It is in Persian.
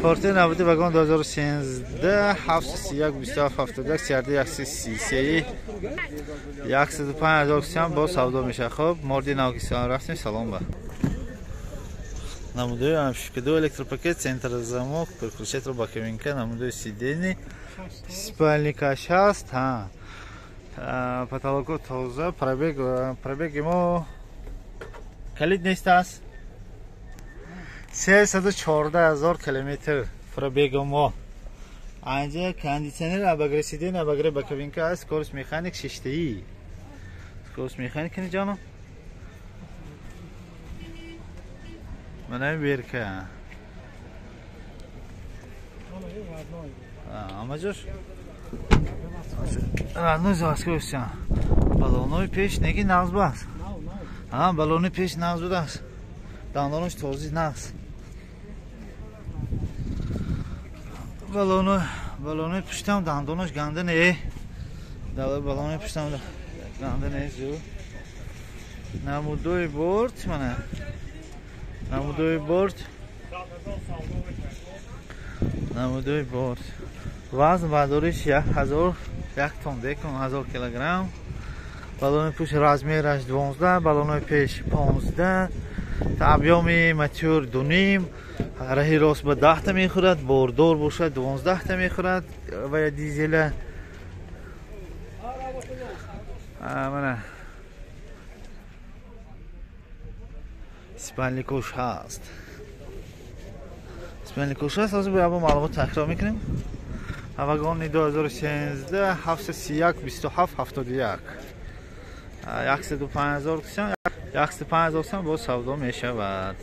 پارتی نبودی وگان 2013 731 27 72 14 133 105,000 کسی هم با سودا میشه. خب مردی ناگیسان رفتیم سلام با نمودوی همشکدو الکتروپاکت سنتر замок переключатель با кабинка نمودوی сидений спальникаш هست. ها потолок تازه пробег ему کلید نیست است 314,000 کیلومتر пробег ما. اینجا کاندیشنر ابگرسیدین ابگره با کابینکا است. کورس مکانیک ششته‌ای کورس مکانیک نه جانم منم بیرکه اما جوش نوز واسکوشان بالونوی پیش نگی ناز باز بالونوی پیش ناز بود است دندانش توزیع ناز بالونوی پشتم دندانش گنده نه بالونوی پشتم گنده نه زو نمودوی برد منه نمودوی برد وزن برداریش 1000 تن دکن 1000 کیلوگرم. بالون پوش رزمیرش 12 بالون پیش 15 ابیام ماتور 2.5 راهی راست به 10 تا میخورد باردار باشه 12 تا میخورد و دیزل منه اسپانیکوش هست از باید معلومات تکرار میکنیم. واگن 2013 731 27 71 105,000 کسی با سودا میشود.